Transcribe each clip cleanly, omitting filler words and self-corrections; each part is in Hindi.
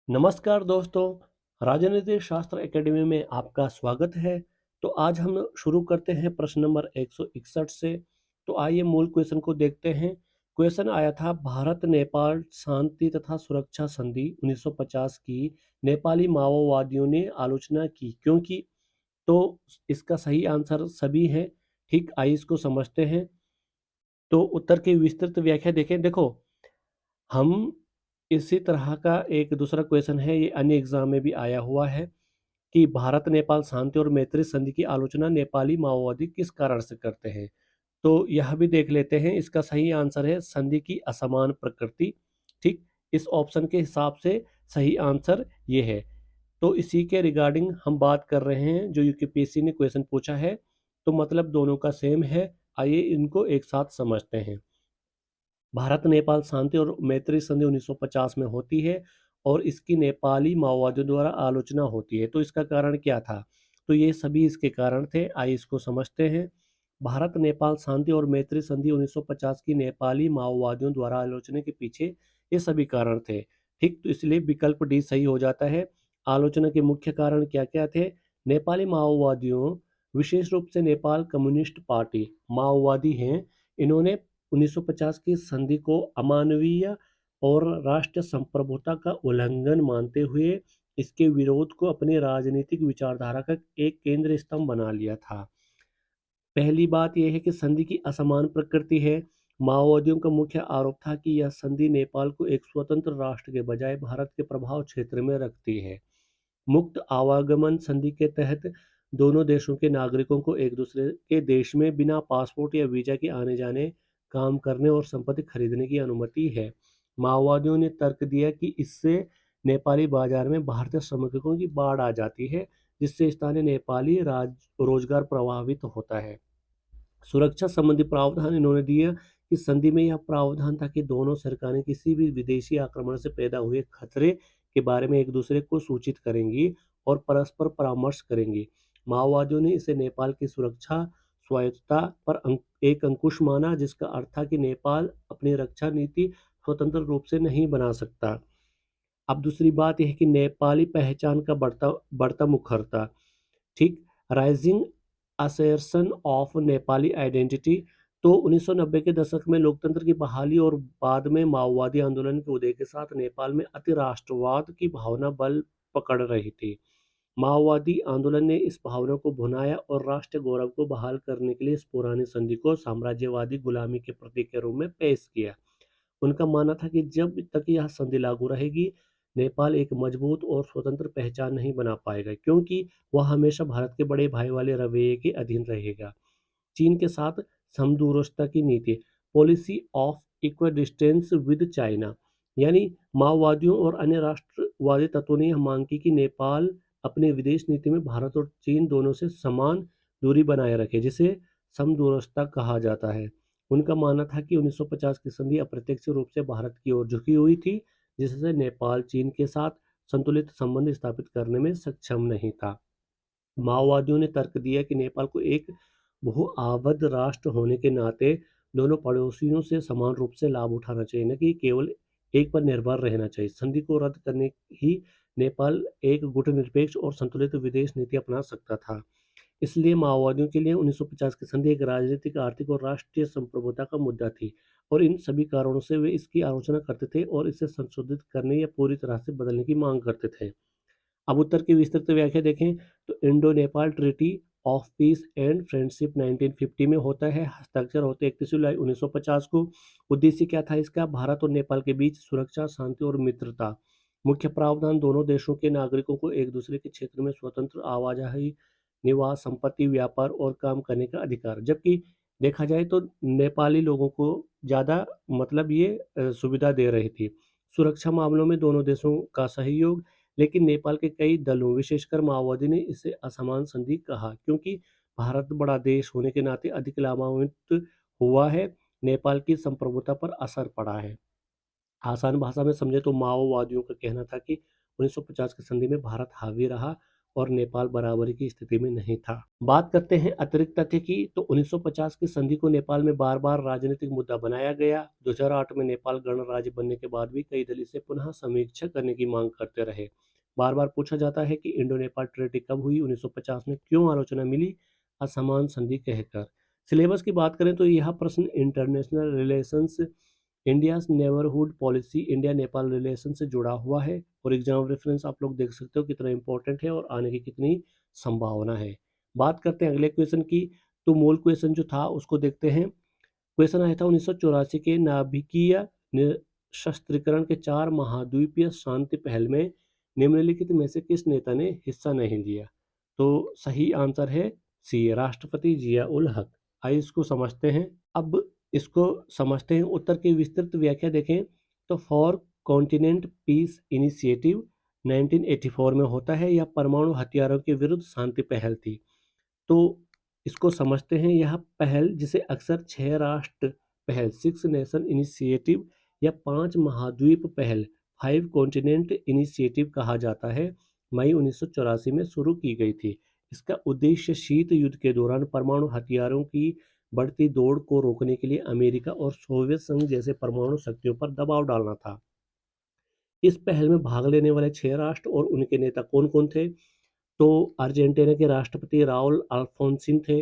नमस्कार दोस्तों, राजनीति शास्त्र एकेडमी में आपका स्वागत है। तो आज हम शुरू करते हैं प्रश्न नंबर 161 से। तो आइए मूल क्वेश्चन को देखते हैं। क्वेश्चन आया था, भारत नेपाल शांति तथा सुरक्षा संधि 1950 की नेपाली माओवादियों ने आलोचना की क्योंकि। तो इसका सही आंसर सभी है। ठीक, आइए इसको समझते हैं। तो उत्तर की विस्तृत व्याख्या देखें। देखो, हम इसी तरह का एक दूसरा क्वेश्चन है, ये अन्य एग्जाम में भी आया हुआ है कि भारत नेपाल शांति और मैत्री संधि की आलोचना नेपाली माओवादी किस कारण से करते हैं। तो यह भी देख लेते हैं। इसका सही आंसर है संधि की असमान प्रकृति। ठीक, इस ऑप्शन के हिसाब से सही आंसर ये है। तो इसी के रिगार्डिंग हम बात कर रहे हैं जो यूपीएससी ने क्वेश्चन पूछा है। तो मतलब दोनों का सेम है। आइए इनको एक साथ समझते हैं। भारत नेपाल शांति और मैत्री संधि 1950 में होती है और इसकी नेपाली माओवादियों द्वारा आलोचना होती है। तो इसका कारण क्या था? तो ये सभी इसके कारण थे। आइए इसको समझते हैं। भारत नेपाल शांति और मैत्री संधि 1950 की नेपाली माओवादियों द्वारा आलोचना के पीछे ये सभी कारण थे। ठीक, तो इसलिए विकल्प डी सही हो जाता है। आलोचना के मुख्य कारण क्या क्या थे? नेपाली माओवादियों, विशेष रूप से नेपाल कम्युनिस्ट पार्टी माओवादी हैं, इन्होंने 1950 की संधि को अमानवीय और राष्ट्र संप्रभुता का उल्लंघन मानते हुए इसके विरोध को अपनी राजनीतिक विचारधारा का एक केंद्र स्तंभ बना लिया था। पहली बात यह है कि संधि की असमान प्रकृति है। माओवादियों का मुख्य आरोप था कि यह संधि नेपाल को एक स्वतंत्र राष्ट्र के बजाय भारत के प्रभाव क्षेत्र में रखती है। मुक्त आवागमन संधि के तहत दोनों देशों के नागरिकों को एक दूसरे के देश में बिना पासपोर्ट या वीजा के आने जाने, काम करने और संपत्ति खरीदने की अनुमति है। माओवादियों ने तर्क दिया कि इससे नेपाली बाजार में भारतीय श्रमिकों की बाढ़ आ जाती है, जिससे स्थानीय नेपाली रोजगार प्रभावित होता है। सुरक्षा संबंधी प्रावधान इन्होंने दिया कि संधि में यह प्रावधान था कि दोनों सरकारें किसी भी विदेशी आक्रमण से पैदा हुए खतरे के बारे में एक दूसरे को सूचित करेंगी और परस्पर परामर्श करेंगी। माओवादियों ने इसे नेपाल की सुरक्षा स्वायत्तता पर एक अंकुश माना, जिसका अर्थ था कि नेपाल अपनी रक्षा नीति स्वतंत्र रूप से नहीं बना सकता। अब दूसरी बात यह है कि नेपाली पहचान का बढ़ता बढ़ता मुखरता। ठीक, rising assertion of Nepali identity. तो 1990 के दशक में लोकतंत्र की बहाली और बाद में माओवादी आंदोलन के उदय के साथ नेपाल में अति राष्ट्रवाद की भावना बल पकड़ रही थी। माओवादी आंदोलन ने इस भावना को भुनाया और राष्ट्रीय गौरव को बहाल करने के लिए इस पुरानी संधि को साम्राज्यवादी गुलामी के प्रतीक के रूप में पेश किया। उनका मानना था कि जब तक यह संधि लागू रहेगी, नेपाल एक मजबूत और स्वतंत्र पहचान नहीं बना पाएगा, क्योंकि वह हमेशा भारत के बड़े भाई वाले रवैये के अधीन रहेगा। चीन के साथ समदूरस्था की नीति, policy of equidistance with China, यानी माओवादियों और अन्य राष्ट्रवादी तत्वों ने यह मांग की कि नेपाल अपनी विदेश नीति में भारत और चीन दोनों से समान दूरी बनाए रखे, जिसे समदूरस्था कहा जाता है। उनका मानना था कि 1950 की संधि अप्रत्यक्ष रूप से भारत की ओर झुकी हुई थी, जिससे नेपाल चीन के साथ संतुलित संबंध स्थापित करने में सक्षम नहीं था। माओवादियों ने तर्क दिया कि नेपाल को एक बहु-आबद्ध राष्ट्र होने के नाते दोनों पड़ोसियों से समान रूप से लाभ उठाना चाहिए, न कि केवल एक पर निर्भर रहना चाहिए। संधि को रद्द करने ही नेपाल एक गुटनिरपेक्ष और संतुलित विदेश नीति अपना सकता था। इसलिए माओवादियों के लिए 1950 की संधि एक राजनीतिक, आर्थिक और राष्ट्रीय संप्रभुता का मुद्दा थी और इन सभी कारणों से वे इसकी आलोचना करते थे और इसे संशोधित करने या पूरी तरह से बदलने की मांग करते थे। अब उत्तर की विस्तृत व्याख्या देखें तो Indo Nepal treaty of peace and friendship 1950 में होता है। हस्ताक्षर होते 31 जुलाई 1950 को। उद्देश्य क्या था इसका? भारत और नेपाल के बीच सुरक्षा, शांति और मित्रता। मुख्य प्रावधान, दोनों देशों के नागरिकों को एक दूसरे के क्षेत्र में स्वतंत्र आवाजाही, निवास, संपत्ति, व्यापार और काम करने का अधिकार। जबकि देखा जाए तो नेपाली लोगों को ज़्यादा मतलब ये सुविधा दे रही थी। सुरक्षा मामलों में दोनों देशों का सहयोग, लेकिन नेपाल के कई दलों, विशेषकर माओवादी ने इसे असमान संधि कहा, क्योंकि भारत बड़ा देश होने के नाते अधिक लाभान्वित हुआ है। नेपाल की संप्रभुता पर असर पड़ा है। आसान भाषा में समझे तो माओवादियों का कहना था कि 1950 की संधि में भारत हावी रहा और नेपाल बराबरी की स्थिति में नहीं था। बात करते हैं अतिरिक्त तथ्य की, तो 1950 की संधि को नेपाल में बार बार राजनीतिक मुद्दा बनाया गया। 2008 में नेपाल गणराज्य बनने के बाद भी कई दल इसे पुनः समीक्षा करने की मांग करते रहे। बार बार पूछा जाता है कि इंडो नेपाल ट्रीटी कब हुई, 1950 में क्यों आलोचना मिली असमान संधि कहकर। सिलेबस की बात करें तो यह प्रश्न international relations, India's neighbourhood policy, India Nepal relation से जुड़ा हुआ है और एग्जाम रेफरेंस आप लोग देख सकते हो कितना इंपॉर्टेंट है और आने की कितनी संभावना है। बात करते हैं अगले क्वेश्चन की, तो मूल क्वेश्चन जो था उसको देखते हैं। क्वेश्चन आया था 1984 के नाभिकीय निशस्त्रीकरण के 4 महाद्वीपीय शांति पहल में निम्नलिखित में से किस नेता ने हिस्सा नहीं लिया। तो सही आंसर है सी, राष्ट्रपति जिया उल हक। आइए इसको समझते हैं। अब इसको समझते हैं, उत्तर की विस्तृत व्याख्या देखें तो फॉर कॉन्टिनेंट पीस इनिशिएटिव 1984 में होता है। यह परमाणु हथियारों के विरुद्ध शांति पहल थी। तो इसको समझते हैं। यह पहल, जिसे अक्सर 6 राष्ट्र पहल 6 नेशन इनिशिएटिव या 5 महाद्वीप पहल 5 कॉन्टिनेंट इनिशिएटिव कहा जाता है, मई 1984 में शुरू की गई थी। इसका उद्देश्य शीत युद्ध के दौरान परमाणु हथियारों की बढ़ती दौड़ को रोकने के लिए अमेरिका और सोवियत संघ जैसे परमाणु शक्तियों पर दबाव डालना था। इस पहल में भाग लेने वाले 6 राष्ट्र और उनके नेता कौन कौन थे, तो अर्जेंटीना के राष्ट्रपति राउल अल्फोंसिन थे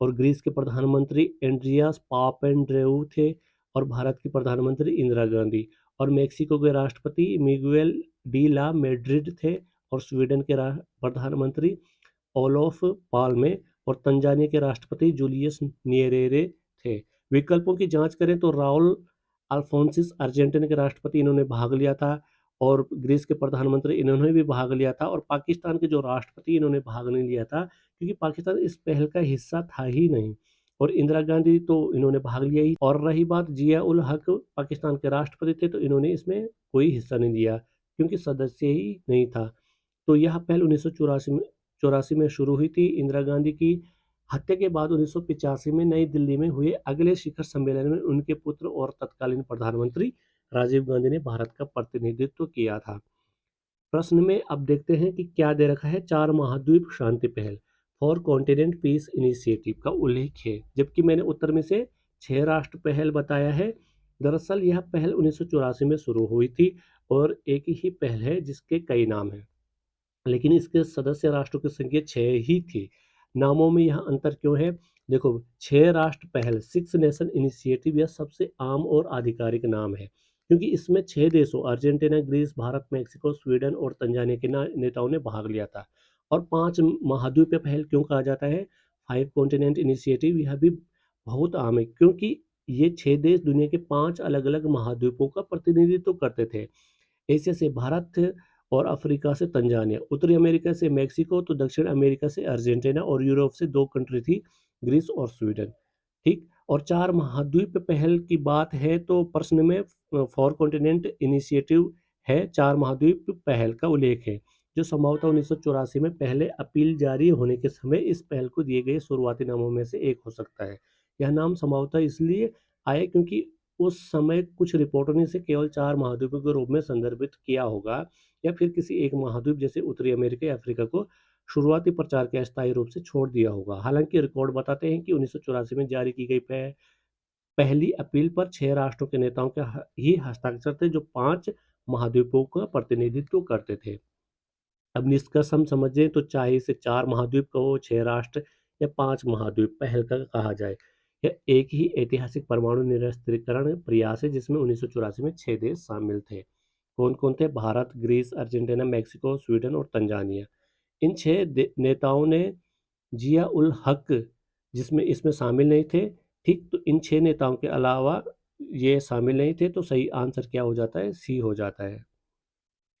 और ग्रीस के प्रधानमंत्री एंड्रियास पापेंड्रेऊ थे और भारत की प्रधानमंत्री इंदिरा गांधी और मेक्सिको के राष्ट्रपति मिगुएल डी ला मेड्रिड थे और स्वीडन के प्रधानमंत्री ओलोफ पाल्मे और तंजानिया के राष्ट्रपति जूलियस न्येरेरे थे। विकल्पों की जांच करें तो राउल अल्फोंसिस अर्जेंटीना के राष्ट्रपति, इन्होंने भाग लिया था और ग्रीस के प्रधानमंत्री इन्होंने भी भाग लिया था और पाकिस्तान के जो राष्ट्रपति इन्होंने भाग नहीं लिया था क्योंकि पाकिस्तान इस पहल का हिस्सा था ही नहीं। और इंदिरा गांधी तो इन्होंने भाग लिया ही। और रही बात जिया उल हक, पाकिस्तान के राष्ट्रपति थे तो इन्होंने इसमें कोई हिस्सा नहीं लिया क्योंकि सदस्य ही नहीं था। तो यह पहल 1984 में शुरू हुई थी। इंदिरा गांधी की हत्या के बाद 1985 में नई दिल्ली में हुए अगले शिखर सम्मेलन में उनके पुत्र और तत्कालीन प्रधानमंत्री राजीव गांधी ने भारत का प्रतिनिधित्व किया था। प्रश्न में अब देखते हैं कि क्या दे रखा है। 4 महाद्वीप शांति पहल फॉर कॉन्टिनेंट पीस इनिशिएटिव का उल्लेख है, जबकि मैंने उत्तर में से 6 राष्ट्र पहल बताया है। दरअसल यह पहल 1984 में शुरू हुई थी और एक ही पहल है जिसके कई नाम हैं, लेकिन इसके सदस्य राष्ट्रों की संख्या 6 ही थी। नामों में यह अंतर क्यों है? देखो, 6 राष्ट्र पहल 6 नेशन इनिशिएटिव यह सबसे आम और आधिकारिक नाम है क्योंकि इसमें 6 देशों Argentina, Greece, Bharat, Mexico, Sweden और तंजानिया के नेताओं ने भाग लिया था। और 5 महाद्वीपीय पहल क्यों कहा जाता है? 5 कॉन्टिनेंट इनिशिएटिव यह भी बहुत आम है क्योंकि ये 6 देश दुनिया के 5 अलग अलग महाद्वीपों का प्रतिनिधित्व करते थे। एशिया से भारत और अफ्रीका से तंजानिया, उत्तरी अमेरिका से मेक्सिको, तो दक्षिण अमेरिका से अर्जेंटीना और यूरोप से 2 कंट्री थी, ग्रीस और स्वीडन। ठीक। और 4 महाद्वीप पहल की बात है तो प्रश्न में फॉर कॉन्टिनेंट इनिशिएटिव है, 4 महाद्वीप पहल का उल्लेख है जो संभवतः 1984 में पहले अपील जारी होने के समय इस पहल को दिए गए शुरुआती नामों में से एक हो सकता है। यह नाम संभवतः इसलिए आए क्योंकि उस समय कुछ रिपोर्टों ने इसे केवल 4 महाद्वीपों के रूप में संदर्भित किया होगा या फिर किसी एक महाद्वीप जैसे उत्तरी अमेरिका या अफ्रीका को शुरुआती प्रचार के अस्थायी रूप से छोड़ दिया होगा। हालांकि रिकॉर्ड बताते हैं कि 1984 में जारी की गई पहली अपील पर 6 राष्ट्रों के नेताओं के ही हस्ताक्षर थे जो 5 महाद्वीपों का प्रतिनिधित्व करते थे। अब निष्कर्ष हम समझें तो चाहे इसे 4 महाद्वीप कहो, 6 राष्ट्र या 5 महाद्वीप पहल का कहा जाए, यह एक ही ऐतिहासिक परमाणु निरस्त्रीकरण प्रयास है जिसमें 1984 में 6 देश शामिल थे। कौन कौन थे? Bharat, Greece, Argentina, Mexico, Sweden और तंजानिया। इन 6 नेताओं ने जिया उल हक जिसमें इसमें शामिल नहीं थे। ठीक, तो इन 6 नेताओं के अलावा ये शामिल नहीं थे, तो सही आंसर क्या हो जाता है? सी हो जाता है।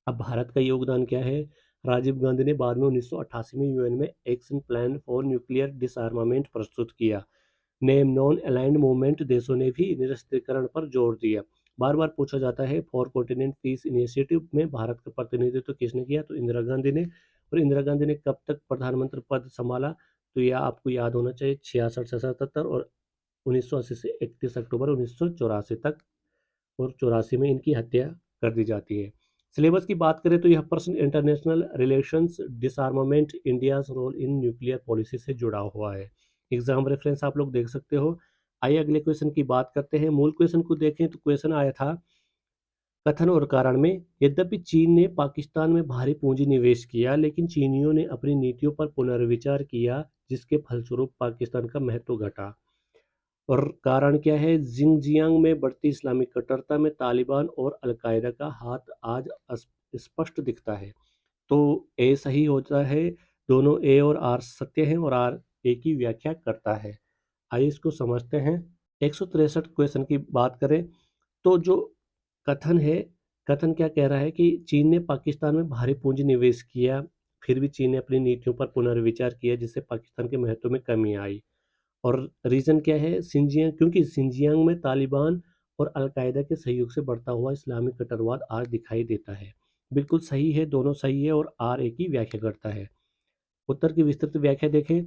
अब भारत का योगदान क्या है? राजीव गांधी ने बाद में 1988 में यूएन में एक्शन प्लान फॉर न्यूक्लियर डिसआर्मामेंट प्रस्तुत किया। नेम नॉन अलाइंड मूवमेंट देशों ने भी निरस्त्रीकरण पर जोर दिया। बार बार पूछा जाता है फॉर कॉन्टिनेंट पीस इनिशिएटिव में भारत का प्रतिनिधित्व किसने किया? तो इंदिरा गांधी ने। और इंदिरा गांधी ने कब तक प्रधानमंत्री पद संभाला? तो यह आपको याद होना चाहिए, 66 से 77 और 1980 से 31 अक्टूबर 1984 तक, और 84 में इनकी हत्या कर दी जाती है। सिलेबस की बात करें तो यह प्रश्न international relations, disarmament, India's role in nuclear policy से जुड़ा हुआ है। एग्जाम रेफरेंस आप लोग देख सकते हो। आइए अगले क्वेश्चन की बात करते हैं। मूल क्वेश्चन को देखें तो क्वेश्चन आया था कथन और कारण में, यद्यपि चीन ने पाकिस्तान में भारी पूंजी निवेश किया, लेकिन चीनियों ने अपनी नीतियों पर पुनर्विचार किया, जिसके फलस्वरूप पाकिस्तान का महत्व घटा। और कारण क्या है? जिंगजियांग में बढ़ती इस्लामिक कट्टरता में तालिबान और अलकायदा का हाथ आज स्पष्ट दिखता है। तो ए सही होता है। दोनों ए और आर सत्य हैं और आर ए की व्याख्या करता है। आइए इसको समझते हैं। 163 क्वेश्चन की बात करें तो जो कथन है, कथन क्या कह रहा है कि चीन ने पाकिस्तान में भारी पूंजी निवेश किया, फिर भी चीन ने अपनी नीतियों पर पुनर्विचार किया, जिससे पाकिस्तान के महत्व में कमी आई। और रीज़न क्या है? सिंजियांग, क्योंकि सिंजियांग में तालिबान और अलकायदा के सहयोग से बढ़ता हुआ इस्लामिक कट्टरवाद आज दिखाई देता है। बिल्कुल सही है, दोनों सही है और आर ए की व्याख्या करता है। उत्तर की विस्तृत व्याख्या देखें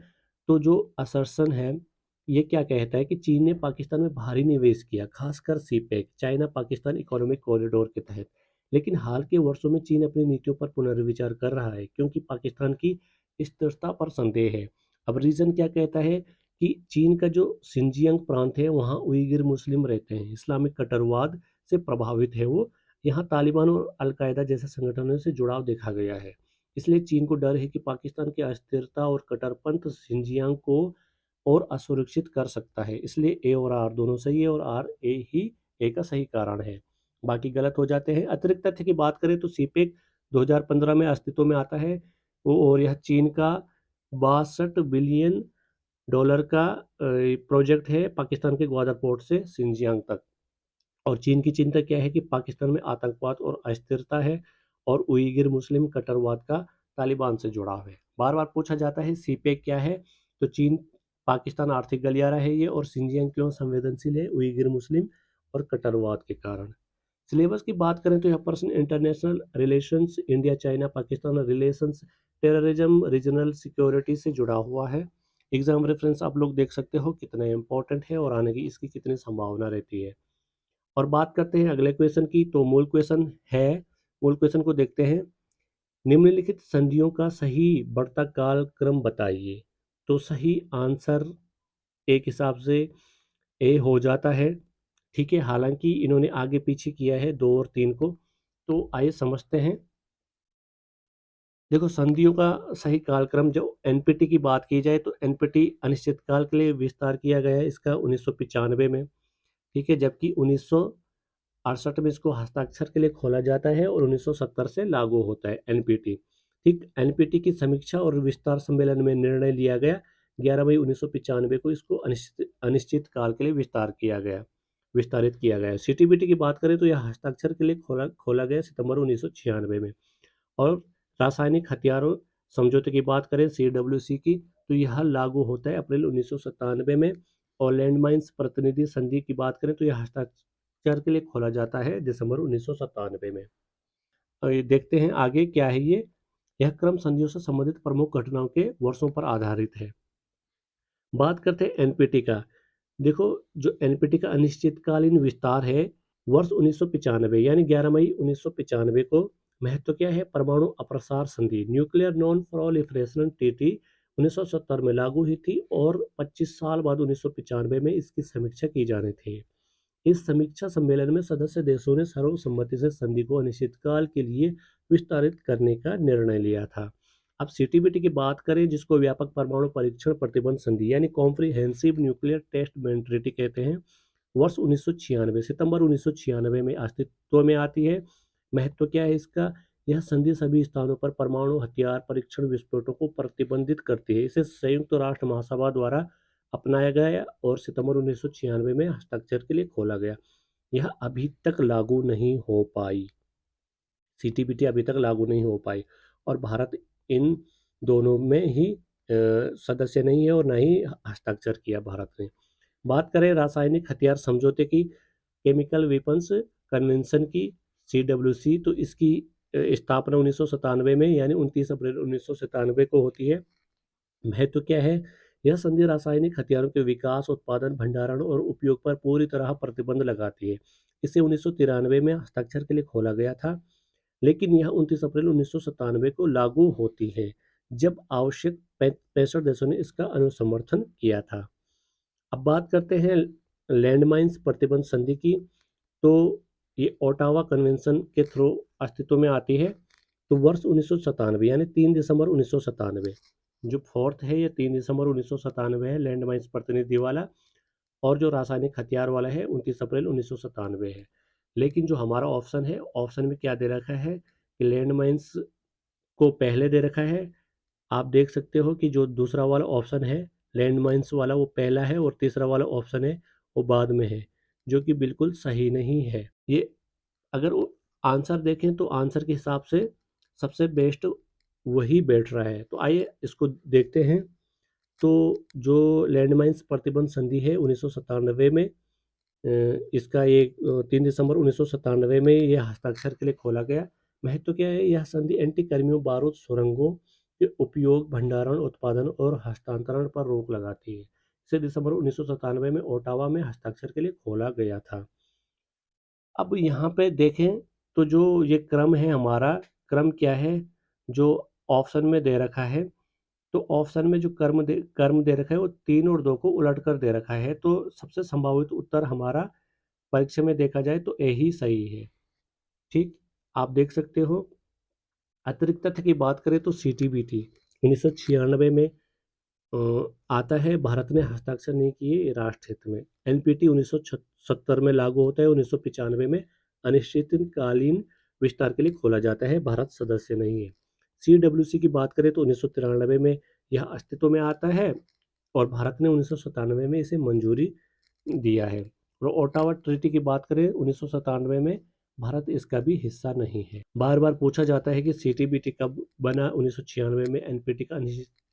तो जो असर्शन है, ये क्या कहता है कि चीन ने पाकिस्तान में भारी निवेश किया, खासकर CPEC, China Pakistan economic corridor के तहत। लेकिन हाल के वर्षों में चीन अपनी नीतियों पर पुनर्विचार कर रहा है, क्योंकि पाकिस्तान की स्थिरता पर संदेह है। अब रीजन क्या कहता है कि चीन का जो सिंजियांग प्रांत है, वहाँ उइगिर मुस्लिम रहते हैं, इस्लामिक कट्टरवाद से प्रभावित है वो। यहाँ तालिबान और अलकायदा जैसे संगठनों से जुड़ाव देखा गया है। इसलिए चीन को डर है कि पाकिस्तान की अस्थिरता और कट्टरपंथ सिंजियांग को और असुरक्षित कर सकता है। इसलिए ए और आर दोनों सही है और आर ए ही ए का सही कारण है। बाकी गलत हो जाते हैं। अतिरिक्त तथ्य की बात करें तो सीपेक 2015 में अस्तित्व में आता है और यह चीन का 62 बिलियन डॉलर का प्रोजेक्ट है, पाकिस्तान के ग्वादर पोर्ट से सिंजियांग तक। और चीन की चिंता क्या है कि पाकिस्तान में आतंकवाद और अस्थिरता है और उइगिर मुस्लिम कट्टरवाद का तालिबान से जुड़ाव है। बार बार पूछा जाता है सीपेक क्या है, तो चीन पाकिस्तान आर्थिक गलियारा है ये, और सिंजियांग क्यों संवेदनशील है? उइगिर मुस्लिम और कट्टरवाद के कारण। सिलेबस की बात करें तो यह प्रश्न international relations, India China Pakistan relations, terrorism, regional security से जुड़ा हुआ है। एग्जाम रेफरेंस आप लोग देख सकते हो कितना इंपॉर्टेंट है और आने की इसकी कितनी संभावना रहती है। और बात करते हैं अगले क्वेश्चन की, तो मूल क्वेश्चन है, मूल क्वेश्चन को देखते हैं। निम्नलिखित संधियों का सही बढ़ता कालक्रम बताइए। तो सही आंसर एक हिसाब से ए हो जाता है। ठीक है, हालांकि इन्होंने आगे पीछे किया है 2 और 3 को। तो आइए समझते हैं। देखो, संधियों का सही कालक्रम, जो एनपीटी की बात की जाए तो एनपीटी अनिश्चित काल के लिए विस्तार किया गया है इसका 1995 में। ठीक है, जबकि 1968 में इसको हस्ताक्षर के लिए खोला जाता है और 1970 से लागू होता है एनपीटी। ठीक, एनपीटी की समीक्षा और विस्तार सम्मेलन में निर्णय लिया गया 11 मई 1995 को इसको अनिश्चित अनिश्चित काल के लिए विस्तारित किया गया। सीटीबीटी की बात करें तो यह हस्ताक्षर के लिए खोला खोला गया सितंबर 1996 में। और रासायनिक हथियारों समझौते की बात करें सीडब्ल्यूसी की, तो यह लागू होता है अप्रैल 1997 में। और लैंडमाइंस प्रतिनिधि संधि की बात करें तो यह हस्ताक्षर के लिए खोला जाता है दिसंबर 1997 में। और ये देखते हैं आगे क्या है ये। यह क्रम संधियों से संबंधित प्रमुख घटनाओं के वर्षों पर आधारित है। बात करते हैं एनपीटी का। देखो, जो एनपीटी का अनिश्चितकालीन विस्तार है वर्ष 1995 यानी 11 मई 1995 को। महत्व क्या है? परमाणु अप्रसार संधि, न्यूक्लियर नॉन प्रोलिफरेशन ट्रीटी 1970 में लागू हुई थी और 25 साल बाद 1995 में इसकी समीक्षा की जानी थी। इस समीक्षा सम्मेलन में सदस्य देशों ने सर्वसम्मति से संधि को अनिश्चितकाल के लिए विस्तारित करने का निर्णय लिया था। अब सीटीबीटी की बात करें, जिसको व्यापक परमाणु परीक्षण प्रतिबंध संधि यानी comprehensive nuclear test ban treaty कहते हैं, वर्ष 1996 सितंबर 1996 में अस्तित्व में आती है। महत्व क्या है इसका? यह संधि सभी स्थानों पर परमाणु हथियार परीक्षण विस्फोटों को प्रतिबंधित करती है। इसे संयुक्त राष्ट्र महासभा द्वारा अपनाया गया और सितंबर 1996 में हस्ताक्षर के लिए खोला गया। यह अभी तक लागू नहीं हो पाई। सीटीबीटी अभी तक लागू नहीं हो पाई और भारत इन दोनों में ही सदस्य नहीं है और ना ही हस्ताक्षर किया भारत ने। बात करें रासायनिक हथियार समझौते की, केमिकल वेपन्स कन्वेंशन की, सीडब्ल्यूसी, तो इसकी स्थापना 1997 में यानी 29 अप्रैल 1997 को होती है। महत्व क्या है? यह संधि रासायनिक हथियारों के विकास, उत्पादन, भंडारण और उपयोग पर पूरी तरह प्रतिबंध लगाती है। इसे 1993 में हस्ताक्षर के लिए खोला गया था। लेकिन यह 29 अप्रैल 1997 को लागू होती है, जब आवश्यक 65 देशों ने इसका अनुसमर्थन किया था। अब बात करते हैं लैंडमाइंस प्रतिबंध संधि की। तो ये ओटावा कन्वेंशन के थ्रू अस्तित्व में आती है। तो वर्ष 1997 यानी 3 दिसंबर 1997, जो फोर्थ है ये 3 दिसंबर 1997 है लैंड माइंस प्रतिनिधि वाला। और जो रासायनिक हथियार वाला है 29 अप्रैल 1997 है। लेकिन जो हमारा ऑप्शन है, ऑप्शन में क्या दे रखा है कि लैंड माइंस को पहले दे रखा है। आप देख सकते हो कि जो दूसरा वाला ऑप्शन है लैंड माइंस वाला वो पहला है और तीसरा वाला ऑप्शन है वो बाद में है, जो कि बिल्कुल सही नहीं है। ये अगर आंसर देखें तो आंसर के हिसाब से सबसे बेस्ट वही बैठ रहा है। तो आइए इसको देखते हैं। तो जो लैंडमाइंस प्रतिबंध संधि है 1997 में, इसका ये 3 दिसंबर 1997 में यह हस्ताक्षर के लिए खोला गया। महत्व क्या है, यह संधि एंटी कर्मियों बारूद सुरंगों के उपयोग, भंडारण, उत्पादन और हस्तांतरण पर रोक लगाती है। इसे दिसंबर 1997 में ओटावा में हस्ताक्षर के लिए खोला गया था। अब यहाँ पे देखें तो जो ये क्रम है हमारा, क्रम क्या है जो ऑप्शन में दे रखा है। तो ऑप्शन में जो कर्म दे रखा है वो 3 और 2 को उलट कर दे रखा है। तो सबसे संभावित उत्तर हमारा परीक्षा में देखा जाए तो ए ही सही है। ठीक, आप देख सकते हो। अतिरिक्त तथ्य की बात करें तो सीटीबीटी 1996 में आता है। भारत ने हस्ताक्षर नहीं किए राष्ट्र हित में। एनपीटी 1970 में लागू होता है। 1995 में अनिश्चितकालीन विस्तार के लिए खोला जाता है। भारत सदस्य नहीं है। सीडब्ल्यूसी की बात करें तो 1993 में यह अस्तित्व में आता है और भारत ने 1997 में इसे मंजूरी दिया है। और ओटावा ट्रीटी की बात करें 1997 में, भारत इसका भी हिस्सा नहीं है। बार बार पूछा जाता है कि सीटीबीटी कब बना, 1996 में। एनपीटी का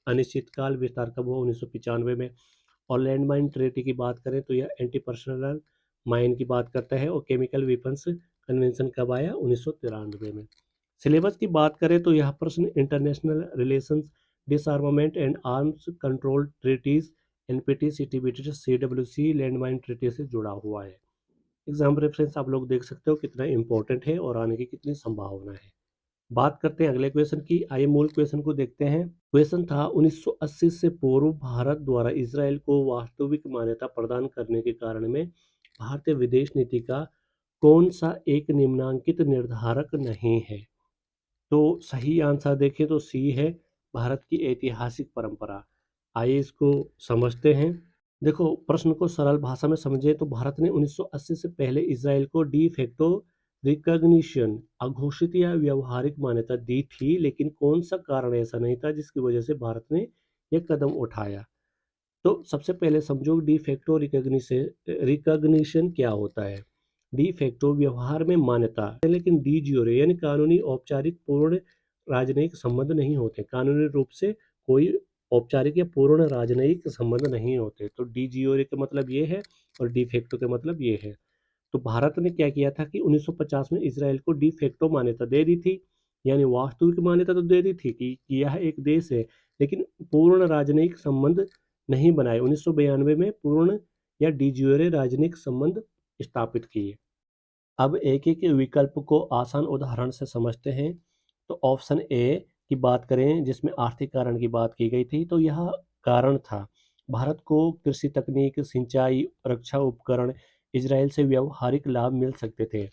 अनिश्चितकाल विस्तार कब हुआ, 1995 में। और लैंड माइन ट्रीटी की बात करें तो यह एंटी पर्सनल माइन की बात करता है। और केमिकल वेपन्स कन्वेंशन कब आया, 1993 में। सिलेबस की बात करें तो यह प्रश्न international relations, disarmament and arms control treaties, NPT, CTBT, CWC, land mine treaty से जुड़ा हुआ है। एग्जाम रेफरेंस आप लोग देख सकते हो कितना इंपॉर्टेंट है और आने की कितनी संभावना है। बात करते हैं अगले क्वेश्चन की। आइए मूल क्वेश्चन को देखते हैं। क्वेश्चन था 1980 से पूर्व भारत द्वारा इजराइल को वास्तविक मान्यता प्रदान करने के कारण में भारतीय विदेश नीति का कौन सा एक निम्नांकित निर्धारक नहीं है। तो सही आंसर देखें तो सी है, भारत की ऐतिहासिक परंपरा। आइए इसको समझते हैं। देखो, प्रश्न को सरल भाषा में समझे तो भारत ने 1980 से पहले इजराइल को डी फैक्टो रिकॉग्निशन, अघोषित या व्यवहारिक मान्यता दी थी। लेकिन कौन सा कारण ऐसा नहीं था जिसकी वजह से भारत ने यह कदम उठाया। तो सबसे पहले समझो डी फैक्टो रिकॉग्निशन क्या होता है। डी फैक्टो व्यवहार में मान्यता, लेकिन डी ज्यूरे यानी कानूनी औपचारिक पूर्ण राजनयिक संबंध नहीं होते। कानूनी रूप से कोई औपचारिक या पूर्ण राजनयिक संबंध नहीं होते। तो डी ज्यूरे का मतलब ये है और डी फैक्टो का मतलब ये है। तो भारत ने क्या किया था कि 1950 में इजराइल को डी फैक्टो मान्यता दे दी थी। यानी वास्तविक मान्यता तो दे दी थी कि यह एक देश है, लेकिन पूर्ण राजनयिक संबंध नहीं बनाए। 1992 में पूर्ण या डी ज्यूरे राजनयिक संबंध स्थापित किए। अब एक एक विकल्प को आसान उदाहरण से समझते हैं। तो ऑप्शन ए की बात करें जिसमें आर्थिक कारण की बात की गई थी, तो यह कारण था भारत को कृषि तकनीक, सिंचाई, रक्षा उपकरण इजराइल से व्यवहारिक लाभ मिल सकते थे।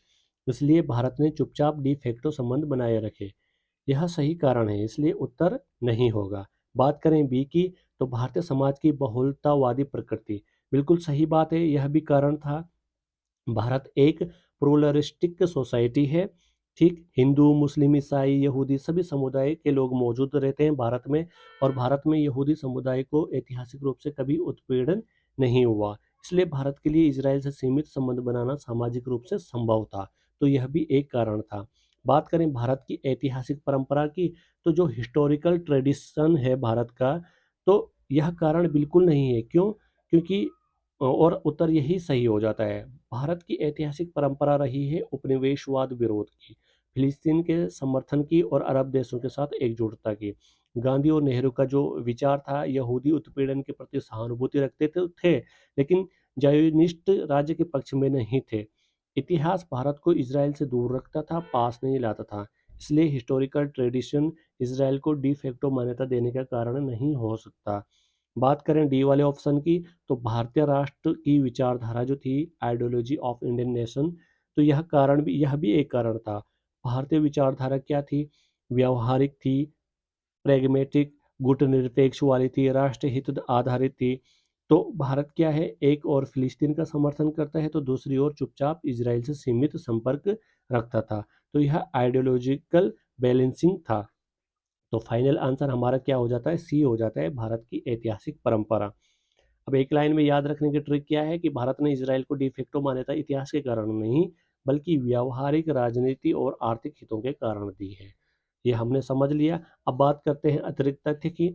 इसलिए भारत ने चुपचाप डी फैक्टो संबंध बनाए रखे। यह सही कारण है, इसलिए उत्तर नहीं होगा। बात करें बी की, तो भारतीय समाज की बहुलतावादी प्रकृति, बिल्कुल सही बात है, यह भी कारण था। भारत एक प्लूरलिस्टिक सोसाइटी है। ठीक, हिंदू, मुस्लिम, ईसाई, यहूदी सभी समुदाय के लोग मौजूद रहते हैं भारत में। और भारत में यहूदी समुदाय को ऐतिहासिक रूप से कभी उत्पीड़न नहीं हुआ। इसलिए भारत के लिए इजराइल से सीमित संबंध बनाना सामाजिक रूप से संभव था। तो यह भी एक कारण था। बात करें भारत की ऐतिहासिक परंपरा की, तो जो हिस्टोरिकल ट्रेडिशन है भारत का, तो यह कारण बिल्कुल नहीं है। क्यों? क्योंकि और उत्तर यही सही हो जाता है। भारत की ऐतिहासिक परंपरा रही है उपनिवेशवाद विरोध की, फिलिस्तीन के समर्थन की और अरब देशों के साथ एकजुटता की। गांधी और नेहरू का जो विचार था, यहूदी उत्पीड़न के प्रति सहानुभूति रखते थे, लेकिन जायोनिस्ट राज्य के पक्ष में नहीं थे। इतिहास भारत को इजराइल से दूर रखता था, पास नहीं लाता था। इसलिए हिस्टोरिकल ट्रेडिशन इजराइल को डी फैक्टो मान्यता देने का कारण नहीं हो सकता। बात करें डी वाले ऑप्शन की, तो भारतीय राष्ट्र की विचारधारा जो थी, आइडियोलॉजी ऑफ इंडियन नेशन, तो यह भी एक कारण था। भारतीय विचारधारा क्या थी? व्यवहारिक थी, प्रैग्मेटिक, गुटनिरपेक्ष वाली थी, राष्ट्रहित आधारित थी। तो भारत क्या है, एक और फिलिस्तीन का समर्थन करता है तो दूसरी ओर चुपचाप इजराइल से सीमित संपर्क रखता था। तो यह आइडियोलॉजिकल बैलेंसिंग था। तो फाइनल आंसर हमारा क्या हो जाता है? सी हो जाता है, भारत की ऐतिहासिक परंपरा। अब एक लाइन में याद रखने की ट्रिक क्या है कि भारत ने इजराइल को डिफेक्टो मान्यता इतिहास के कारण नहीं, बल्कि व्यावहारिक राजनीति और आर्थिक हितों के कारण दी है। ये हमने समझ लिया। अब बात करते हैं अतिरिक्त तथ्य की।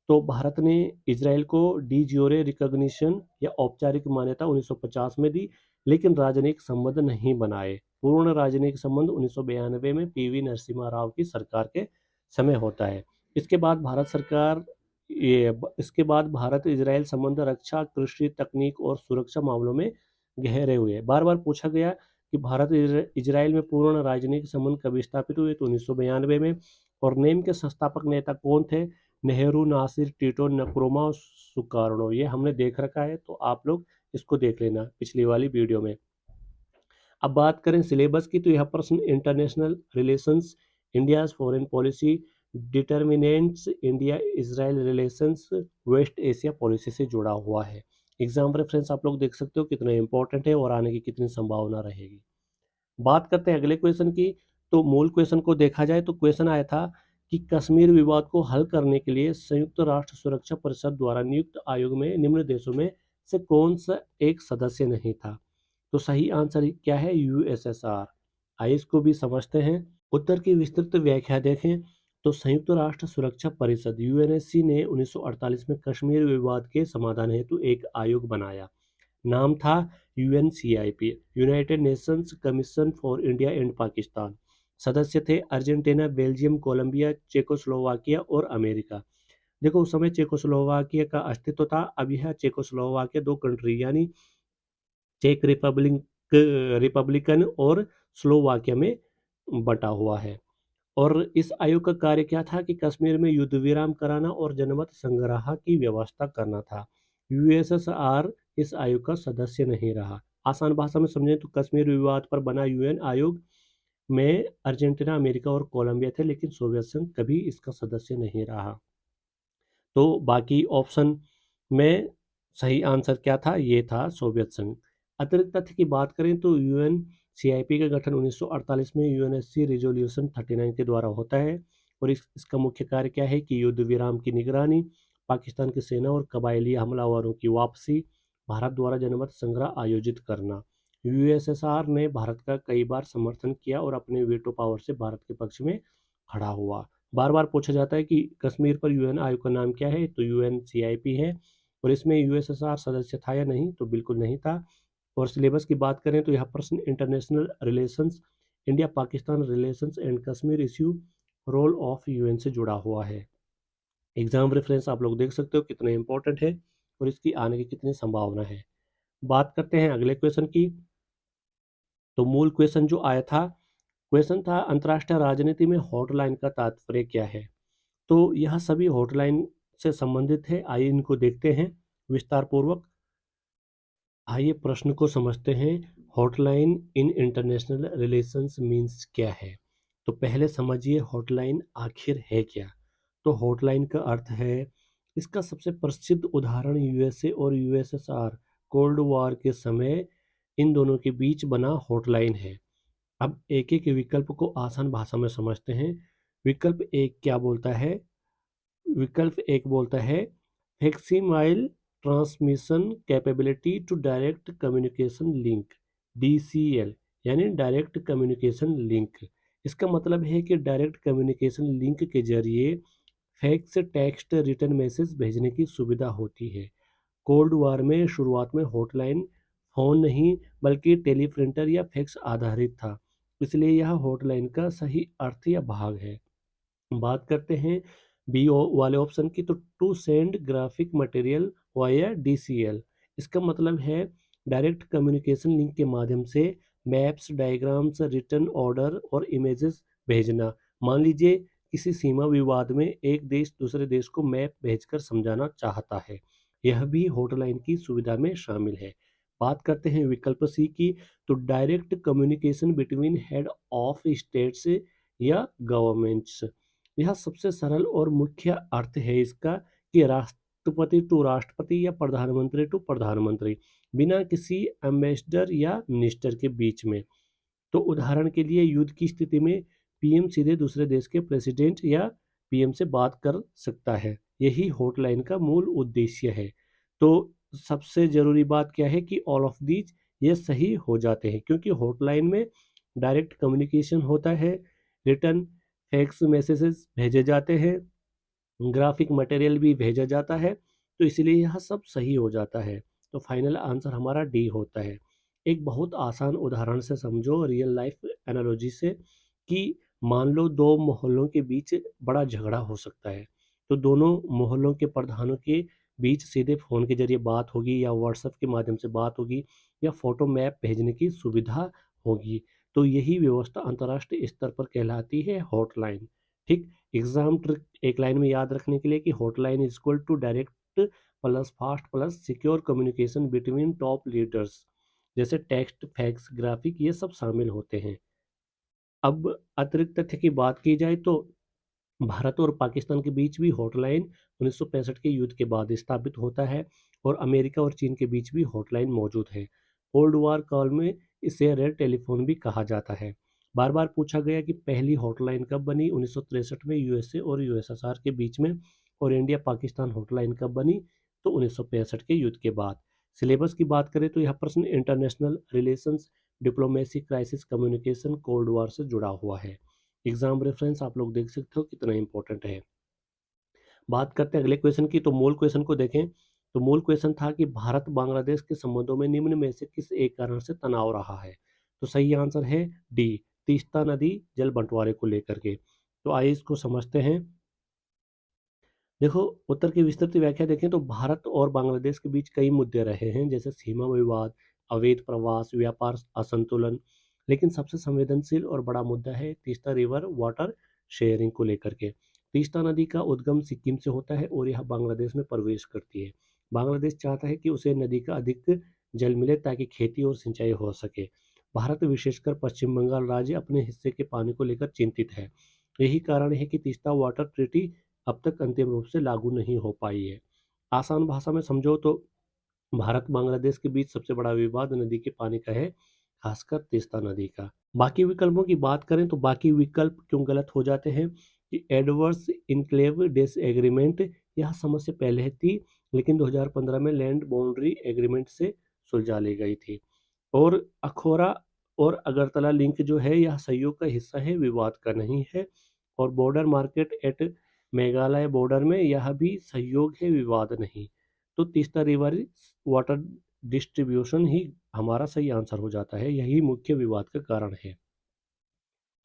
तो भारत ने इजराइल को डी ज्योरे रिकॉग्निशन या औपचारिक मान्यता 1950 में दी, लेकिन राजनयिक संबंध नहीं बनाए। पूर्ण राजनयिक संबंध 1992 में पीवी नरसिम्हा राव की सरकार के समय होता है। इसके बाद भारत सरकार इसके बाद भारत इजराइल संबंध रक्षा, कृषि, तकनीक और सुरक्षा मामलों में गहरे हुए। बार बार पूछा गया कि भारत इजराइल में पूर्ण राजनीतिक संबंध कब स्थापित हुए, तो 1992 में। और नेम के संस्थापक नेता कौन थे? नेहरू, नासिर, टीटो, नक्रोमा और सुकार्नो। ये हमने देख रखा है, तो आप लोग इसको देख लेना पिछली वाली वीडियो में। अब बात करें सिलेबस की, तो यह प्रश्न international relations, India's foreign policy, determinants India Israel relations, West Asia policy से जुड़ा हुआ है। एग्जाम रेफरेंस आप लोग देख सकते हो कितना इंपॉर्टेंट है और आने की कितनी संभावना रहेगी। बात करते हैं अगले क्वेश्चन की। तो मूल क्वेश्चन को देखा जाए तो क्वेश्चन आया था कि कश्मीर विवाद को हल करने के लिए संयुक्त राष्ट्र सुरक्षा परिषद द्वारा नियुक्त आयोग में निम्न देशों में से कौन सा एक सदस्य नहीं था? तो सही आंसर क्या है? यूएसएसआर। आइए इसको भी समझते हैं। उत्तर की विस्तृत व्याख्या देखें तो संयुक्त राष्ट्र सुरक्षा परिषद यूएनएससी ने 1948 में कश्मीर विवाद के समाधान हेतु एक आयोग बनाया। नाम था UNCIP, United Nations Commission for India and Pakistan. सदस्य थे अर्जेंटीना, बेल्जियम, कोलंबिया, चेकोस्लोवाकिया और अमेरिका। देखो उस समय चेकोस्लोवाकिया का अस्तित्व था, अब यह चेकोस्लोवाकिया दो कंट्री यानी चेक रिपब्लिकन और स्लोवाकिया में बटा हुआ है। और इस आयोग का कार्य क्या था कि कश्मीर में युद्ध विराम कराना और जनमत संग्रह की व्यवस्था करना था। यूएसएसआर इस आयोग का सदस्य नहीं रहा। आसान भाषा में समझें तो कश्मीर विवाद पर बना यूएन आयोग में अर्जेंटीना, अमेरिका और कोलंबिया थे, लेकिन सोवियत संघ कभी इसका सदस्य नहीं रहा। तो बाकी ऑप्शन में सही आंसर क्या था? ये था सोवियत संघ। अतिरिक्त तथ्य की बात करें तो यूएन सीआईपी का गठन 1948 में यूएनएससी रिजोल्यूशन 39 के द्वारा होता है। और इसका मुख्य कार्य क्या है कि युद्ध विराम की निगरानी, पाकिस्तान की सेना और कबायली हमलावरों की वापसी, भारत द्वारा जनमत संग्रह आयोजित करना। यूएसएसआर ने भारत का कई बार समर्थन किया और अपने वीटो पावर से भारत के पक्ष में खड़ा हुआ। बार बार पूछा जाता है कि कश्मीर पर यूएन आयोग का नाम क्या है, तो यूएनसीआईपी है। और इसमें यूएसएसआर सदस्य था या नहीं, तो बिल्कुल नहीं था। और सिलेबस की बात करें तो यह प्रश्न international relations, India Pakistan relations and Kashmir issue, role of UN से जुड़ा हुआ है। एग्जाम रेफरेंस आप लोग देख सकते हो कितना इंपॉर्टेंट है और इसकी आने की कितनी संभावना है। बात करते हैं अगले क्वेश्चन की। तो मूल क्वेश्चन जो आया था, क्वेश्चन था अंतर्राष्ट्रीय राजनीति में हॉटलाइन का तात्पर्य क्या है? तो यह सभी हॉटलाइन से संबंधित है। आइए इनको देखते हैं विस्तार पूर्वक। आइए प्रश्न को समझते हैं। Hotline in international relations means क्या है? तो पहले समझिए हॉटलाइन आखिर है क्या। तो हॉटलाइन का अर्थ है, इसका सबसे प्रसिद्ध उदाहरण यूएसए और यूएसएसआर कोल्ड वॉर के समय इन दोनों के बीच बना हॉटलाइन है। अब एक एक विकल्प को आसान भाषा में समझते हैं। विकल्प एक क्या बोलता है? विकल्प एक बोलता है facsimile transmission capability to direct communication link, DCL, यानी डायरेक्ट कम्युनिकेशन लिंक। इसका मतलब है कि डायरेक्ट कम्युनिकेशन लिंक के जरिए फैक्स, टेक्स्ट, रिटर्न मैसेज भेजने की सुविधा होती है। कोल्ड वॉर में शुरुआत में हॉटलाइन फोन नहीं बल्कि टेलीप्रिंटर या फैक्स आधारित था, इसलिए यह हॉटलाइन का सही अर्थ या भाग है। बात करते हैं बी वाले ऑप्शन की, तो to send graphic material via DCL. इसका मतलब है डायरेक्ट कम्युनिकेशन लिंक के माध्यम से मैप्स, डायग्राम्स, रिटर्न ऑर्डर और इमेजेस भेजना। मान लीजिए किसी सीमा विवाद में एक देश दूसरे देश को मैप भेजकर समझाना चाहता है, यह भी हॉटलाइन की सुविधा में शामिल है। बात करते हैं विकल्प सी की, तो direct communication between head of states या गवर्नमेंट्स। यह सबसे सरल और मुख्य अर्थ है इसका कि राष्ट्रपति टू राष्ट्रपति या प्रधानमंत्री टू प्रधानमंत्री, बिना किसी एम्बेसडर या मिनिस्टर के बीच में। तो उदाहरण के लिए युद्ध की स्थिति में पीएम सीधे दूसरे देश के प्रेसिडेंट या पीएम से बात कर सकता है। यही हॉटलाइन का मूल उद्देश्य है। तो सबसे ज़रूरी बात क्या है कि ऑल ऑफ दीज ये सही हो जाते हैं, क्योंकि हॉटलाइन में डायरेक्ट कम्युनिकेशन होता है, रिटर्न फैक्स मैसेजेस भेजे जाते हैं, ग्राफिक मटेरियल भी भेजा जाता है, तो इसलिए यह सब सही हो जाता है। तो फाइनल आंसर हमारा डी होता है। एक बहुत आसान उदाहरण से समझो, रियल लाइफ एनालॉजी से, कि मान लो दो मोहल्लों के बीच बड़ा झगड़ा हो सकता है। तो दोनों मोहल्लों के प्रधानों के बीच सीधे फ़ोन के जरिए बात होगी, या व्हाट्सएप के माध्यम से बात होगी, या फोटो मैप भेजने की सुविधा होगी। तो यही व्यवस्था अंतर्राष्ट्रीय स्तर पर कहलाती है हॉटलाइन। ठीक। एग्जाम ट्रिक एक लाइन में याद रखने के लिए कि hotline is equal to direct plus fast plus secure communication between top leaders. जैसे टेक्स्ट, फैक्स, ग्राफिक, ये सब शामिल होते हैं। अब अतिरिक्त तथ्य की बात की जाए तो भारत और पाकिस्तान के बीच भी हॉटलाइन 1965 के युद्ध के बाद स्थापित होता है, और अमेरिका और चीन के बीच भी हॉटलाइन मौजूद है। कोल्ड वॉर काल में इसे रेड टेलीफोन भी कहा जाता है। बार बार पूछा गया कि पहली हॉटलाइन कब बनी, 1963 में यूएसए और यूएसएसआर के बीच में, और इंडिया पाकिस्तान हॉटलाइन कब बनी, तो 1965 के युद्ध के बाद। सिलेबस की बात करें तो यह प्रश्न international relations, diplomacy, crisis communication, cold war से जुड़ा हुआ है। एग्जाम रेफरेंस आप लोग देख सकते हो कितना इंपॉर्टेंट है। बात करते हैं अगले क्वेश्चन की, तो मूल क्वेश्चन को देखें। तो मूल क्वेश्चन था कि भारत बांग्लादेश के संबंधों में निम्न में से किस एक कारण से तनाव रहा है। तो सही आंसर है डी, तीस्ता नदी जल बंटवारे को लेकर के। तो आइए इसको समझते हैं। देखो, उत्तर की विस्तृत व्याख्या देखें तो भारत और बांग्लादेश के बीच कई मुद्दे रहे हैं, जैसे सीमा विवाद, अवैध प्रवास, व्यापार असंतुलन। लेकिन सबसे संवेदनशील और बड़ा मुद्दा है तीस्ता रिवर वाटर शेयरिंग को लेकर के। तीस्ता नदी का उद्गम सिक्किम से होता है और यह बांग्लादेश में प्रवेश करती है। बांग्लादेश चाहता है कि उसे नदी का अधिक जल मिले ताकि खेती और सिंचाई हो सके। भारत, विशेषकर पश्चिम बंगाल राज्य, अपने हिस्से के पानी को लेकर चिंतित है। यही कारण है कि तीस्ता वाटर ट्रीटी अब तक अंतिम रूप से लागू नहीं हो पाई है। आसान भाषा में समझो तो भारत बांग्लादेश के बीच सबसे बड़ा विवाद नदी के पानी का है, खासकर तीस्ता नदी का। बाकी विकल्पों की बात करें तो बाकी विकल्प क्यों गलत हो जाते हैं कि एडवर्स इनक्लेव डिसएग्रीमेंट, यह समस्या पहले थी, लेकिन 2015 में लैंड बाउंड्री एग्रीमेंट से सुलझा ली गई थी। और अखोरा और अगरतला लिंक जो है यह सहयोग का हिस्सा है, विवाद का नहीं है। और border market at Meghalaya border में, यह भी सहयोग है, विवाद नहीं। तो तीस्ता रिवर वाटर डिस्ट्रीब्यूशन ही हमारा सही आंसर हो जाता है, यही मुख्य विवाद का कारण है।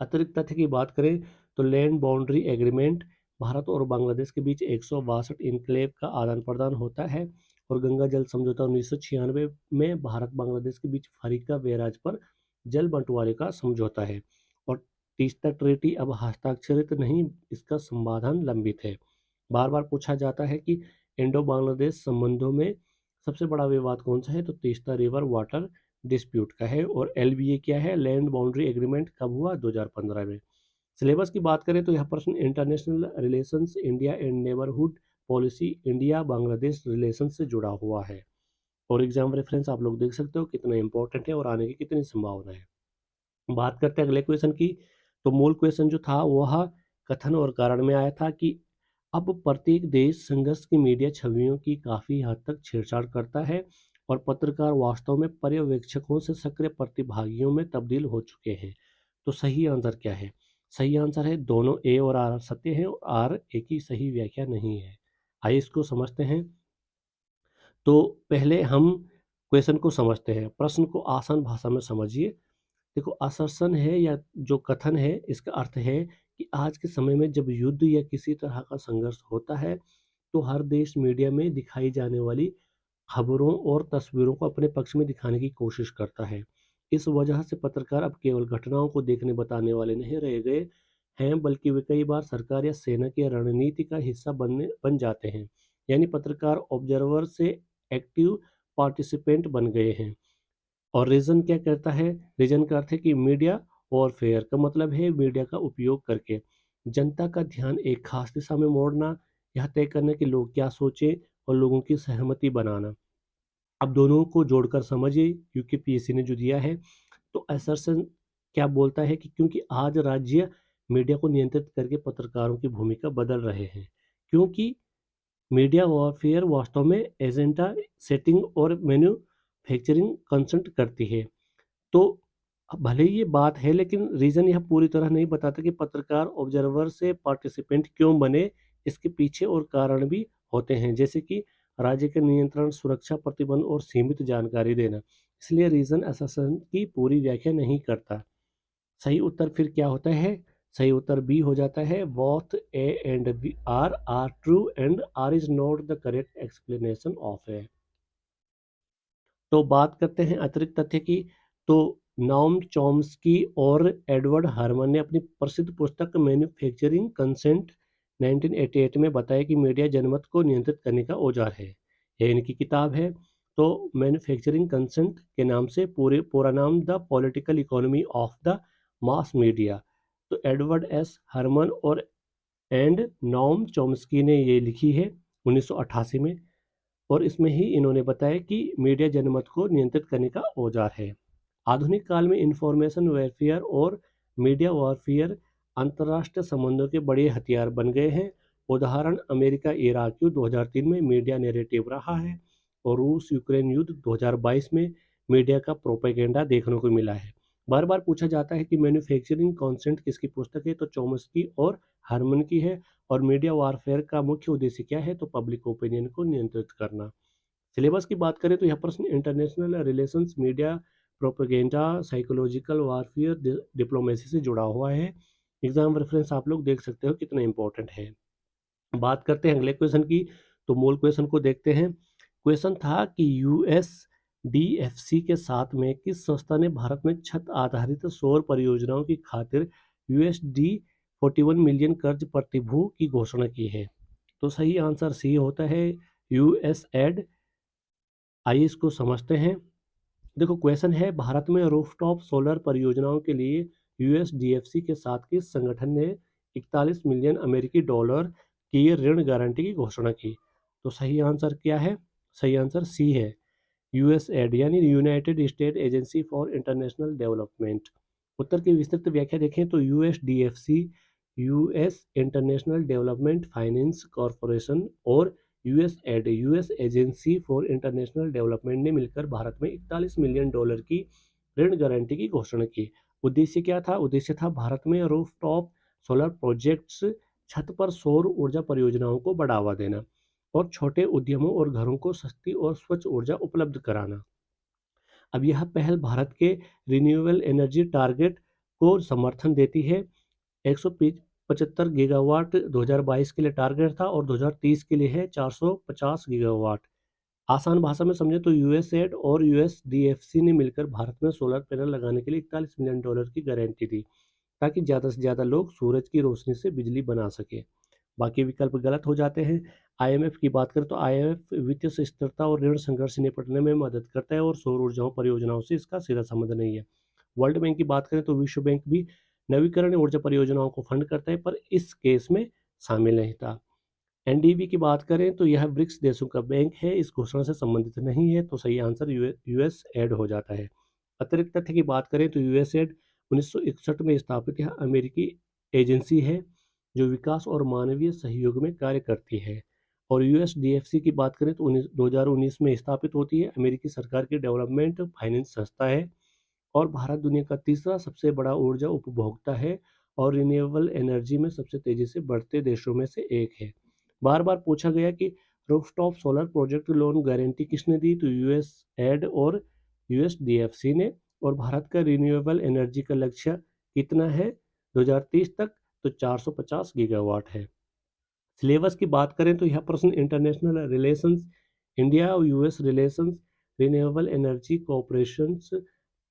अतिरिक्त तथ्य की बात करें तो लैंड बाउंड्री एग्रीमेंट, भारत और बांग्लादेश के बीच 162 इनक्लेव का आदान प्रदान होता है। और गंगा जल समझौता 1996 में भारत बांग्लादेश के बीच फरीका बैराज पर जल बंटवारे का समझौता है। और तीस्ता ट्रीटी अब हस्ताक्षरित नहीं, इसका समाधान लंबित है। बार बार पूछा जाता है कि इंडो बांग्लादेश संबंधों में सबसे बड़ा विवाद कौन सा है, तो तीस्ता रिवर वाटर डिस्प्यूट का है। और एलबीए क्या है, लैंड बाउंड्री एग्रीमेंट कब हुआ, 2015 में। सिलेबस की बात करें तो यह प्रश्न international relations, India and neighbourhood policy, India Bangladesh relation से जुड़ा हुआ है। और एग्जाम रेफरेंस आप लोग देख सकते हो कितना इंपॉर्टेंट है और आने की कितनी संभावना है। बात करते हैं अगले क्वेश्चन की, तो मूल क्वेश्चन जो था वह कथन और कारण में आया था कि अब प्रत्येक देश संघर्ष की मीडिया छवियों की काफ़ी हद तक छेड़छाड़ करता है, और पत्रकार वास्तव में पर्यवेक्षकों से सक्रिय प्रतिभागियों में तब्दील हो चुके हैं। तो सही आंसर क्या है? सही आंसर है दोनों ए और आर सत्य है, और आर एक ही सही व्याख्या नहीं है। आइए इसको समझते हैं। तो पहले हम क्वेश्चन को समझते हैं, प्रश्न को आसान भाषा में समझिए। देखो, असर्शन है या जो कथन है, इसका अर्थ है कि आज के समय में जब युद्ध या किसी तरह का संघर्ष होता है, तो हर देश मीडिया में दिखाई जाने वाली खबरों और तस्वीरों को अपने पक्ष में दिखाने की कोशिश करता है। इस वजह से पत्रकार अब केवल घटनाओं को देखने बताने वाले नहीं रह गए, हैं, बल्कि वे कई बार सरकार या सेना की रणनीति का हिस्सा बन जाते हैं। यानी पत्रकार ऑब्जर्वर से एक्टिव पार्टिसिपेंट बन गए हैं। और रीजन क्या करता है? रीजन का अर्थ है कि मीडिया वॉरफेयर का मतलब है मीडिया का उपयोग करके जनता का ध्यान एक खास दिशा में मोड़ना, यह तय करना कि लोग क्या सोचें और लोगों की सहमति बनाना। अब दोनों को जोड़कर समझिए, यूकेपीएससी ने जो दिया है, तो असर्शन क्या बोलता है कि क्योंकि आज राज्य मीडिया को नियंत्रित करके पत्रकारों की भूमिका बदल रहे हैं, क्योंकि मीडिया वॉरफेयर वास्तव में एजेंडा सेटिंग और मैन्युफैक्चरिंग कंसल्ट करती है। तो भले ही ये बात है, लेकिन रीज़न यह पूरी तरह नहीं बताता कि पत्रकार ऑब्जर्वर से पार्टिसिपेंट क्यों बने। इसके पीछे और कारण भी होते हैं, जैसे कि राज्य के नियंत्रण, सुरक्षा प्रतिबंध और सीमित जानकारी देना। इसलिए रीज़न असर्शन की पूरी व्याख्या नहीं करता। सही उत्तर फिर क्या होता है? सही उत्तर बी हो जाता है, both A and B are true and R is not the correct explanation of A. तो बात करते हैं अतिरिक्त तथ्य की। तो नॉम चॉम्स्की और एडवर्ड हर्मन ने अपनी प्रसिद्ध पुस्तक मैन्युफैक्चरिंग कंसेंट 1988 में बताया कि मीडिया जनमत को नियंत्रित करने का औजार है। यह इनकी किताब है। तो मैन्युफैक्चरिंग कंसेंट के नाम से पूरा नाम the political economy of the mass media. तो एडवर्ड एस हर्मन और एंड नॉम चॉम्स्की ने ये लिखी है 1988 में। और इसमें ही इन्होंने बताया कि मीडिया जनमत को नियंत्रित करने का औजार है। आधुनिक काल में इंफॉर्मेशन वेरफेयर और मीडिया वॉरफेयर अंतर्राष्ट्रीय संबंधों के बड़े हथियार बन गए हैं। उदाहरण अमेरिका इराक युद्ध 2003 में मीडिया नैरेटिव रहा है, और रूस यूक्रेन युद्ध 2022 में मीडिया का प्रोपेगेंडा देखने को मिला है। बार बार पूछा जाता है कि मैन्युफैक्चरिंग कॉन्सेंट किसकी पुस्तक है, तो चॉम्स्की और हार्मन की है। और मीडिया वारफेयर का मुख्य उद्देश्य क्या है, तो पब्लिक ओपिनियन को नियंत्रित करना। सिलेबस की बात करें तो यह प्रश्न international relations, media propaganda, psychological warfare, diplomacy से जुड़ा हुआ है। एग्जाम रेफरेंस आप लोग देख सकते हो कितना इंपॉर्टेंट है। बात करते हैं अगले क्वेश्चन की। तो मूल क्वेश्चन को देखते हैं। क्वेश्चन था कि यूएसडीएफसी के साथ में किस संस्था ने भारत में छत आधारित सौर परियोजनाओं की खातिर यूएसडी 41 मिलियन कर्ज प्रतिभूति की घोषणा की है? तो सही आंसर सी होता है, यूएसएड। आइए इसको समझते हैं। देखो क्वेश्चन है, भारत में रूफटॉप सोलर परियोजनाओं के लिए यूएसडीएफसी के साथ किस संगठन ने 41 मिलियन अमेरिकी डॉलर की ऋण गारंटी की घोषणा की? तो सही आंसर क्या है? सही आंसर सी है, यूएसएड यानी United State Agency for International Development. उत्तर की विस्तृत व्याख्या देखें तो USDFC, US International Development Finance Corporation और USAID, US Agency for International Development ने मिलकर भारत में 41 मिलियन डॉलर की ऋण गारंटी की घोषणा की। उद्देश्य क्या था? उद्देश्य था भारत में रूफटॉप सोलर प्रोजेक्ट्स, छत पर सौर ऊर्जा परियोजनाओं को बढ़ावा देना और छोटे उद्यमों और घरों को सस्ती और स्वच्छ ऊर्जा उपलब्ध कराना। अब यह पहल भारत के रिन्यूएबल एनर्जी टारगेट को समर्थन देती है। 175 गीगावाट 2022 के लिए टारगेट था और 2030 के लिए है 450 गीगावाट। आसान भाषा में समझे तो यूएसएड और यूएसडीएफसी ने मिलकर भारत में सोलर पैनल लगाने के लिए 41 मिलियन डॉलर की गारंटी दी, ताकि ज़्यादा से ज़्यादा लोग सूरज की रोशनी से बिजली बना सके। बाकी विकल्प गलत हो जाते हैं। आईएमएफ की बात करें तो आईएमएफ वित्तीय स्थिरता और ऋण संघर्ष से निपटने में मदद करता है, और सौर ऊर्जा परियोजनाओं से इसका सीधा संबंध नहीं है। वर्ल्ड बैंक की बात करें तो विश्व बैंक भी नवीकरणीय ऊर्जा परियोजनाओं को फंड करता है, पर इस केस में शामिल नहीं था। एनडीबी की बात करें तो यह ब्रिक्स देशों का बैंक है, इस घोषणा से संबंधित नहीं है। तो सही आंसर यूएस एड हो जाता है। अतिरिक्त तथ्य की बात करें तो यूएस एड 1961 में स्थापित यह अमेरिकी एजेंसी है जो विकास और मानवीय सहयोग में कार्य करती है। और यूएसडीएफसी की बात करें तो 2019 में स्थापित होती है, अमेरिकी सरकार की डेवलपमेंट फाइनेंस संस्था है। और भारत दुनिया का तीसरा सबसे बड़ा ऊर्जा उपभोक्ता है और रिन्यूएबल एनर्जी में सबसे तेजी से बढ़ते देशों में से एक है। बार बार पूछा गया कि rooftop solar project loan guarantee किसने दी, तो यूएस एड और यूएसडीएफसी ने। और भारत का रिन्यूएबल एनर्जी का लक्ष्य कितना है 2030 तक, तो 450 गीगावाट है। सिलेबस की बात करें तो यह प्रश्न इंटरनेशनल रिलेशंस, इंडिया और US relations, renewable energy cooperations,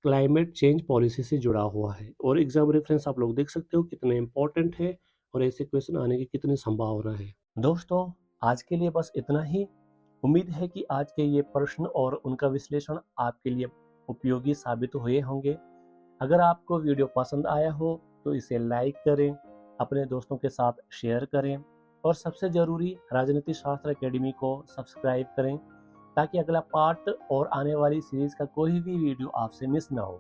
climate change policy से जुड़ा हुआ है और एग्जाम रेफरेंस आप लोग देख सकते हो कितने इंपॉर्टेंट है और ऐसे क्वेश्चन आने की कितनी संभावना है। दोस्तों, आज के लिए बस इतना ही। उम्मीद है कि आज के ये प्रश्न और उनका विश्लेषण आपके लिए उपयोगी साबित हुए होंगे। अगर आपको वीडियो पसंद आया हो तो इसे लाइक करें, अपने दोस्तों के साथ शेयर करें और सबसे ज़रूरी राजनीति शास्त्र एकेडमी को सब्सक्राइब करें ताकि अगला पार्ट और आने वाली सीरीज का कोई भी वीडियो आपसे मिस ना हो।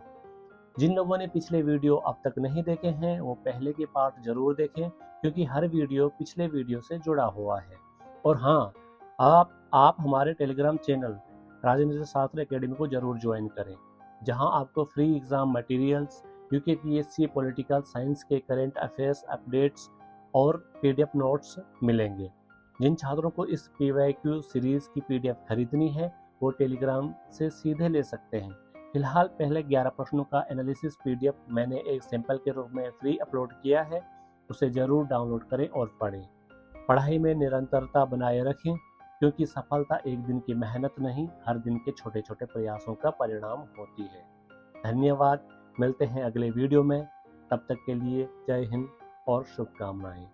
जिन लोगों ने पिछले वीडियो अब तक नहीं देखे हैं वो पहले के पार्ट जरूर देखें क्योंकि हर वीडियो पिछले वीडियो से जुड़ा हुआ है। और हाँ, आप हमारे टेलीग्राम चैनल राजनीति शास्त्र एकेडमी को जरूर ज्वाइन करें जहां आपको free exam materials, UKPSC political science के करंट अफेयर्स अपडेट्स और पीडीएफ नोट्स मिलेंगे। जिन छात्रों को इस पीवाईक्यू सीरीज की पीडीएफ खरीदनी है वो टेलीग्राम से सीधे ले सकते हैं। फिलहाल पहले 11 प्रश्नों का एनालिसिस पीडीएफ मैंने एक सैंपल के रूप में फ्री अपलोड किया है, उसे जरूर डाउनलोड करें और पढ़ें। पढ़ाई में निरंतरता बनाए रखें क्योंकि सफलता एक दिन की मेहनत नहीं, हर दिन के छोटे छोटे प्रयासों का परिणाम होती है। धन्यवाद, मिलते हैं अगले वीडियो में। तब तक के लिए जय हिंद और शुभकामनाएं।